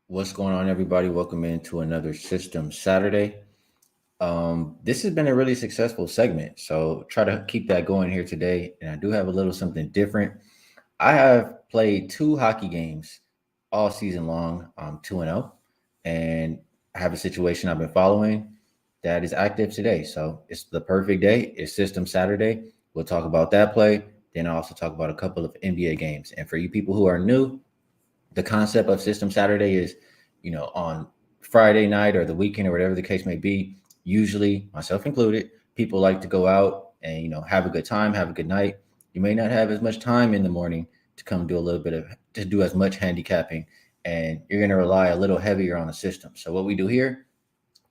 What's going on, everybody? Welcome into another System Saturday. This has been a really successful segment, so try to keep that going here today. And I do have a little something different. I have played two hockey games all season long. I'm 2-0, and I have a situation I've been following that is active today. So it's the perfect day. It's System Saturday. We'll talk about that play. Then I'll also talk about a couple of NBA games. And for you people who are new, the concept of System Saturday is, on Friday night or the weekend or whatever the case may be, usually myself included, people like to go out and, have a good time, have a good night. You may not have as much time in the morning to come do a little bit of, to do as much handicapping, and you're going to rely a little heavier on the system. So what we do here,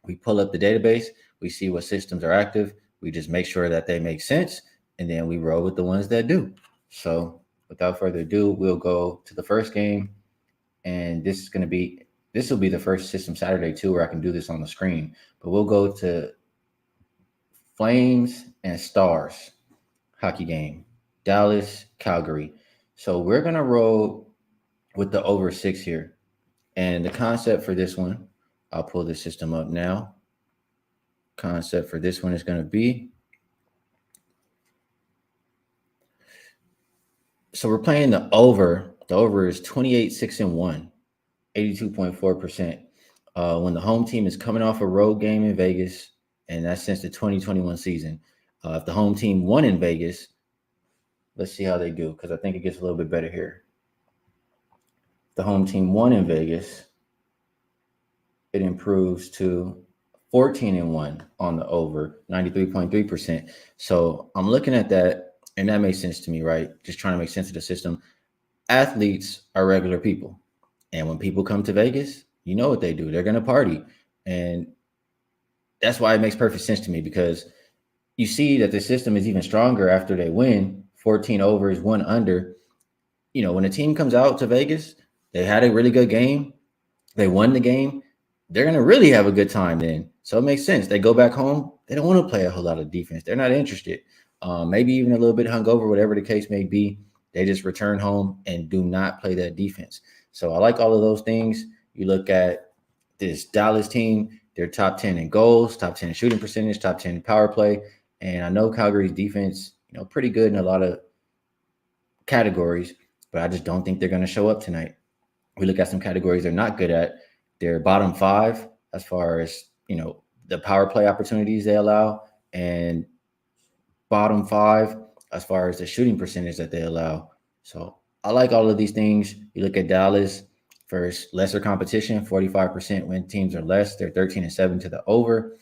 we pull up the database, we see what systems are active, we just make sure that they make sense, and then we roll with the ones that do. So without further ado, we'll go to the first game, and this will be the first System Saturday too where I can do this on the screen. But we'll go to Flames and Stars hockey game, Dallas, Calgary. So we're gonna roll with the over 6 here. And the concept for this one, I'll pull the system up now. Concept for this one is gonna be, so we're playing the over. The over is 28, 6 and 1, 82.4%. When the home team is coming off a road game in Vegas, and that's since the 2021 season. If the home team won in Vegas, let's see how they do, because I think it gets a little bit better here. The home team won in Vegas, it improves to 14 and 1 on the over, 93.3%. So I'm looking at that, and that makes sense to me, right? Just trying to make sense of the system. Athletes are regular people. And when people come to Vegas, you know what they do. They're going to party. And that's why it makes perfect sense to me, because you see that the system is even stronger after they win 14 overs, 1 under. When a team comes out to Vegas, they had a really good game, they won the game, they're going to really have a good time then. So it makes sense. They go back home, they don't want to play a whole lot of defense. They're not interested. Maybe even a little bit hungover, whatever the case may be. They just return home and do not play that defense. So I like all of those things. You look at this Dallas team, they're top 10 in goals, top 10 in shooting percentage, top 10 in power play. And I know Calgary's defense, pretty good in a lot of categories, but I just don't think they're going to show up tonight. We look at some categories they're not good at. They're bottom 5 as far as, the power play opportunities they allow, and bottom 5 as far as the shooting percentage that they allow. So I like all of these things. You look at Dallas, first, lesser competition, 45% when teams are less. They're 13 and 7 to the over.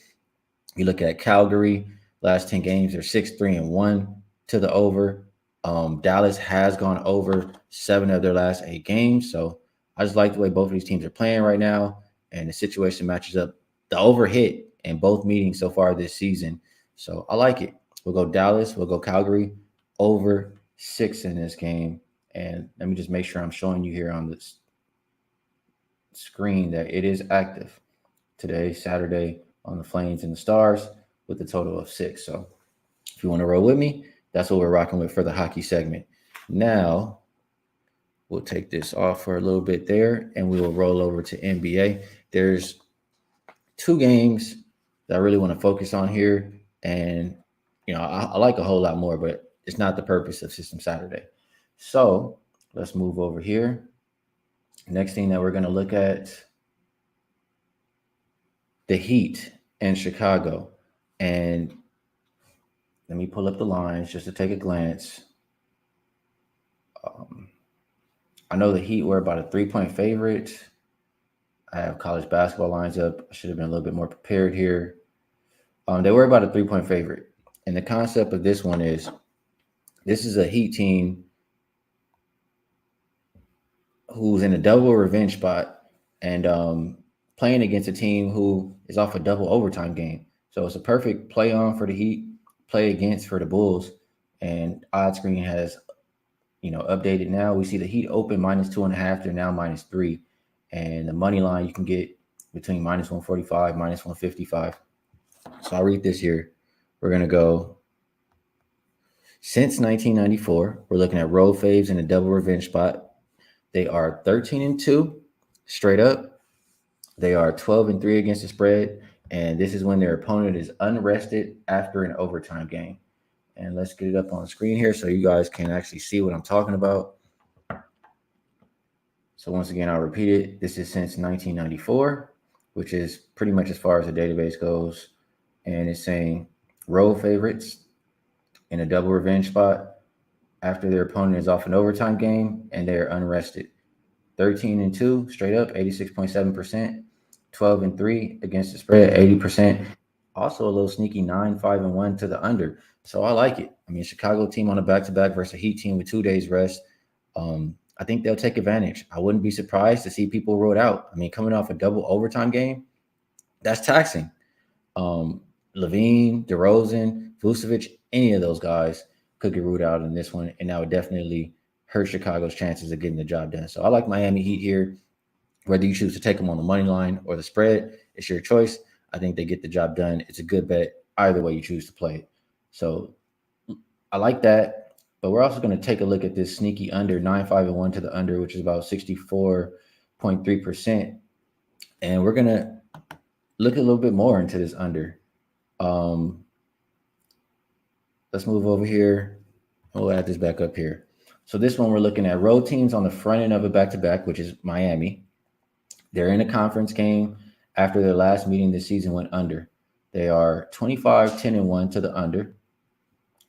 You look at Calgary, last 10 games, they're 6-3 and 1 to the over. Dallas has gone over 7 of their last 8 games. So I just like the way both of these teams are playing right now, and the situation matches up. The over hit in both meetings so far this season. So I like it. We'll go Dallas, we'll go Calgary, over 6 in this game. And let me just make sure I'm showing you here on this screen that it is active today, Saturday, on the Flames and the Stars, with a total of 6. So if you want to roll with me, that's what we're rocking with for the hockey segment. Now, we'll take this off for a little bit there, and we will roll over to NBA. There's 2 games that I really want to focus on here. And, I like a whole lot more, but it's not the purpose of System Saturday. So let's move over here. Next thing that we're going to look at, the Heat in Chicago. And let me pull up the lines just to take a glance. I know the Heat were about a 3-point favorite. I have college basketball lines up. I should have been a little bit more prepared here. They were about a 3-point favorite. And the concept of this one is, this is a Heat team who's in a double revenge spot, and playing against a team who is off a double overtime game. So it's a perfect play on for the Heat, play against for the Bulls. And Odd Screen has, updated now. We see the Heat open -2.5. They're now -3. And the money line you can get between -145, -155. So I'll read this here. We're going to go, since 1994, we're looking at road faves in a double revenge spot. They are 13 and 2 straight up, They are 12-3 against the spread, and this is when their opponent is unrested after an overtime game. And let's get it up on the screen here so you guys can actually see what I'm talking about. So once again, I'll repeat it. This is since 1994, which is pretty much as far as the database goes. And it's saying road favorites in a double revenge spot after their opponent is off an overtime game and they're unrested. 13-2 straight up, 86.7%. 12-3 against the spread, 80%. Also a little sneaky 9-5-1 to the under. So I like it. I mean, Chicago team on a back-to-back versus a Heat team with 2 days rest. I think they'll take advantage. I wouldn't be surprised to see people ruled out. I mean, coming off a double overtime game, that's taxing. Levine, DeRozan, Vucevic, any of those guys could get ruled out in this one, and that would definitely hurt Chicago's chances of getting the job done. So I like Miami Heat here. Whether you choose to take them on the money line or the spread, it's your choice. I think they get the job done. It's a good bet either way you choose to play it. So I like that. But we're also going to take a look at this sneaky under 9-5-1 to the under, which is about 64.3%. And we're going to look a little bit more into this under. Let's move over here. We'll add this back up here. So this one, we're looking at road teams on the front end of a back-to-back, which is Miami. They're in a conference game after their last meeting this season went under. They are 25-10-1 to the under.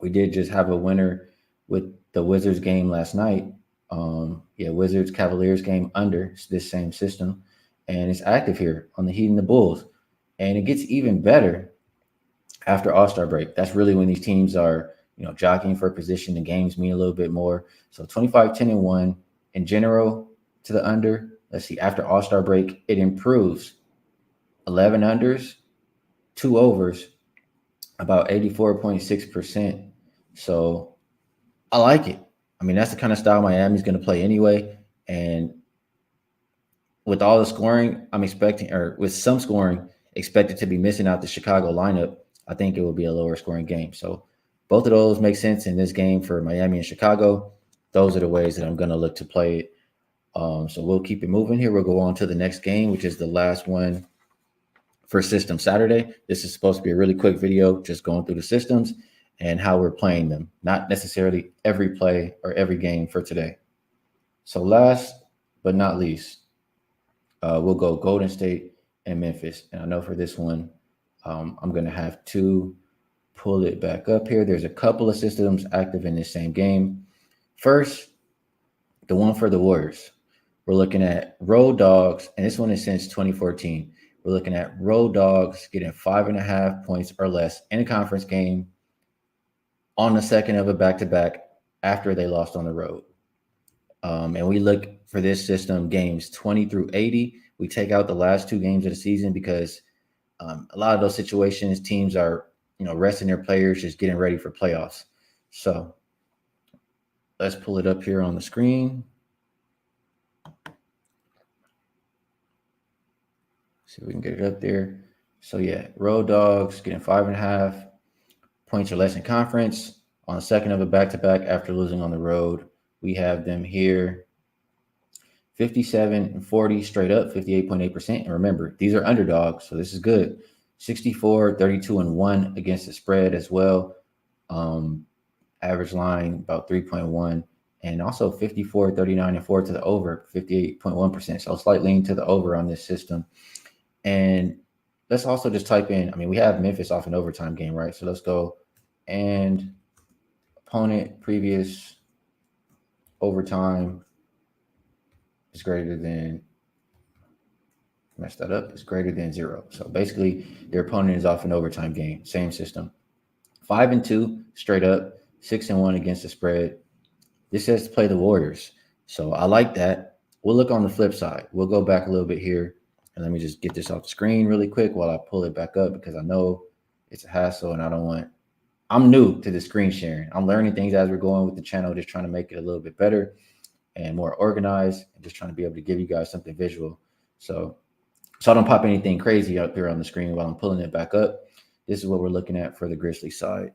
We did just have a winner with the Wizards game last night. Wizards Cavaliers game under this same system. And it's active here on the Heat and the Bulls. And it gets even better after All-Star break. That's really when these teams are, jockeying for position. The games mean a little bit more. So 25-10-1 in general to the under. Let's see, after All-Star break, it improves 11 unders, 2 overs, about 84.6%. So I like it. I mean, that's the kind of style Miami's going to play anyway. And with all the scoring I'm expecting, or with some scoring expected to be missing out the Chicago lineup, I think it will be a lower scoring game. So both of those make sense in this game for Miami and Chicago. Those are the ways that I'm going to look to play it. So we'll keep it moving here. We'll go on to the next game, which is the last one for System Saturday. This is supposed to be a really quick video, just going through the systems and how we're playing them, not necessarily every play or every game for today. So last but not least, we'll go Golden State and Memphis. And I know for this one, I'm going to have to pull it back up here. There's a couple of systems active in this same game. First, the one for the Warriors. We're looking at road dogs, and this one is since 2014. We're looking at road dogs getting 5.5 points or less in a conference game on the second of a back-to-back after they lost on the road. And we look for this system games 20 through 80. We take out the last 2 games of the season because a lot of those situations, teams are, resting their players, just getting ready for playoffs. So let's pull it up here on the screen. See if we can get it up there. So yeah, road dogs getting 5.5 points or less in conference on the second of a back-to-back after losing on the road. We have them here 57-40 straight up, 58.8%. And remember, these are underdogs, so this is good. 64-32-1 against the spread as well. Average line about 3.1. And also 54-39-4 to the over, 58.1%. So slight lean to the over on this system. And let's also just type in, we have Memphis off an overtime game, right? So let's go and opponent previous overtime is greater than, messed that up, is greater than 0. So basically their opponent is off an overtime game, same system. 5-2 straight up, 6-1 against the spread. This says to play the Warriors. So I like that. We'll look on the flip side. We'll go back a little bit here. And let me just get this off the screen really quick while I pull it back up because I know it's a hassle and I'm new to the screen sharing. I'm learning things as we're going with the channel, just trying to make it a little bit better and more organized and just trying to be able to give you guys something visual. So I don't pop anything crazy up here on the screen while I'm pulling it back up. This is what we're looking at for the Grizzlies side.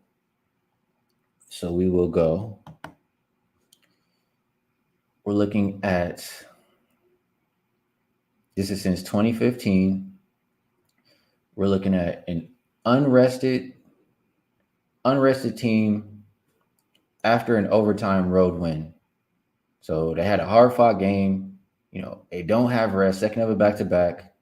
So we will go. We're looking at This is since 2015. We're looking at an unrested team after an overtime road win. So they had a hard fought game. They don't have rest, second of a back to back.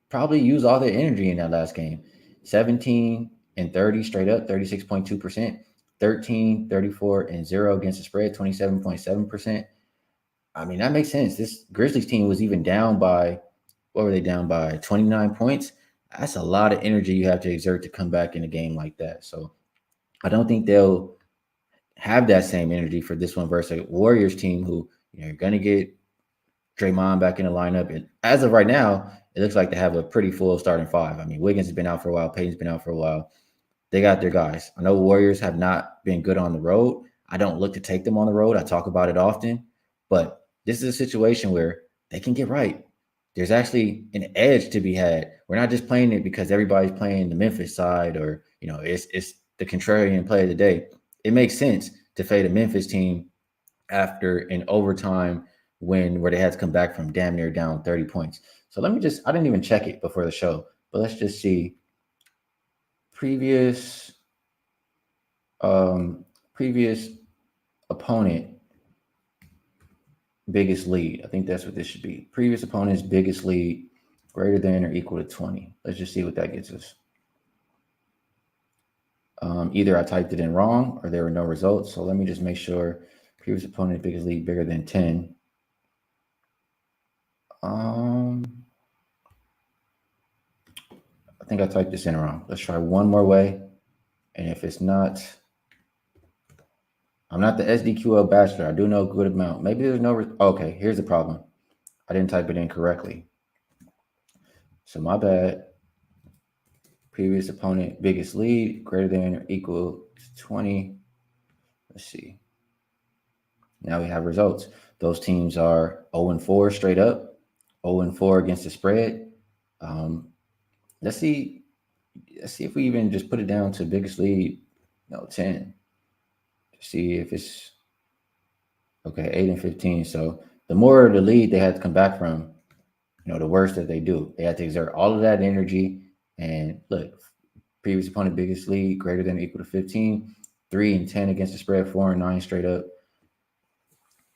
Probably use all their energy in that last game. 17 and 30 straight up, 36.2%. 13, 34, and 0 against the spread, 27.7%. I mean, that makes sense. This Grizzlies team was even down by, what were they down by? 29 points. That's a lot of energy you have to exert to come back in a game like that. So I don't think they'll have that same energy for this one versus a Warriors team who, you're going to get Draymond back in the lineup. And as of right now, it looks like they have a pretty full starting five. I mean, Wiggins has been out for a while. Payton's been out for a while. They got their guys. I know Warriors have not been good on the road. I don't look to take them on the road. I talk about it often. But this is a situation where they can get right. There's actually an edge to be had. We're not just playing it because everybody's playing the Memphis side or, it's the contrarian play of the day. It makes sense to fade a Memphis team after an overtime win where they had to come back from damn near down 30 points. So I didn't even check it before the show, but let's just see previous opponent biggest lead. I think that's what this should be. Previous opponent's biggest lead greater than or equal to 20. Let's just see what that gets us. Either I typed it in wrong or there were no results. So let me just make sure previous opponent's biggest lead bigger than 10. I think I typed this in wrong. Let's try one more way. And if it's not, I'm not the SDQL bachelor. I do know a good amount. Maybe there's no, okay, here's the problem. I didn't type it in correctly. So my bad. Previous opponent, biggest lead, greater than or equal to 20. Let's see. Now we have results. Those teams are 0-4 straight up, 0-4 against the spread. Let's see if we even just put it down to biggest lead, 10. To see if it's okay, 8-15. So the more the lead they had to come back from, the worse that they do. They had to exert all of that energy. And look, previous opponent biggest lead greater than or equal to 15, 3-10 against the spread, 4-9 straight up.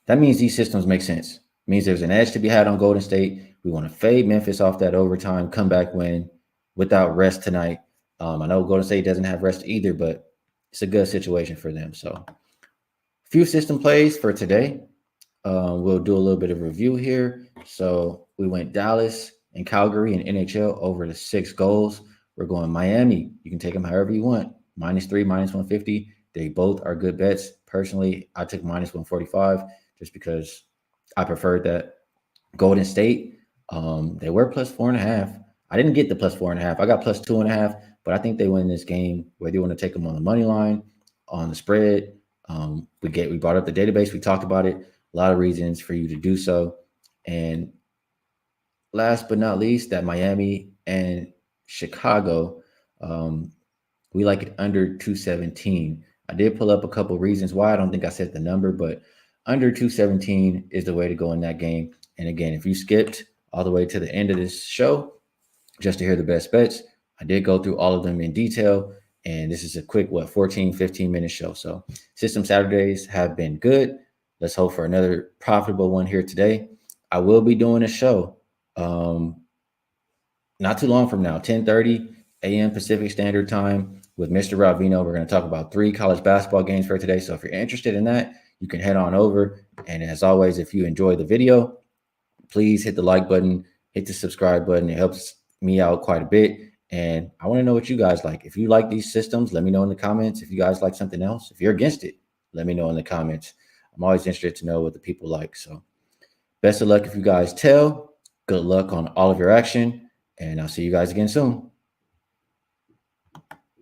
That means these systems make sense. It means there's an edge to be had on Golden State. We want to fade Memphis off that overtime comeback win without rest tonight. I know Golden State doesn't have rest either, but it's a good situation for them. So a few system plays for today. We'll do a little bit of review here. So we went Dallas and Calgary and NHL over the 6 goals. We're going Miami. You can take them however you want. -3, -150. They both are good bets. Personally, I took -145 just because I preferred that. Golden State, they were +4.5. I didn't get the +4.5. I got +2.5, but I think they win this game. Whether you want to take them on the money line, on the spread, we brought up the database. We talked about it. A lot of reasons for you to do so. And last but not least, that Miami and Chicago, we like it under 217. I did pull up a couple reasons why. I don't think I set the number, but under 217 is the way to go in that game. And again, if you skipped all the way to the end of this show just to hear the best bets, I did go through all of them in detail. And this is a quick, 14, 15-minute show. So System Saturdays have been good. Let's hope for another profitable one here today. I will be doing a show not too long from now, 10:30 a.m. Pacific Standard Time with Mr. Ravino. We're going to talk about 3 college basketball games for today. So if you're interested in that, you can head on over. And as always, if you enjoy the video, please hit the like button, hit the subscribe button. It helps me out quite a bit. And I want to know what you guys like. If you like these systems, let me know in the comments. If you guys like something else, if you're against it, let me know in the comments. I'm always interested to know what the people like. So best of luck if you guys tell. Good luck on all of your action. And I'll see you guys again soon.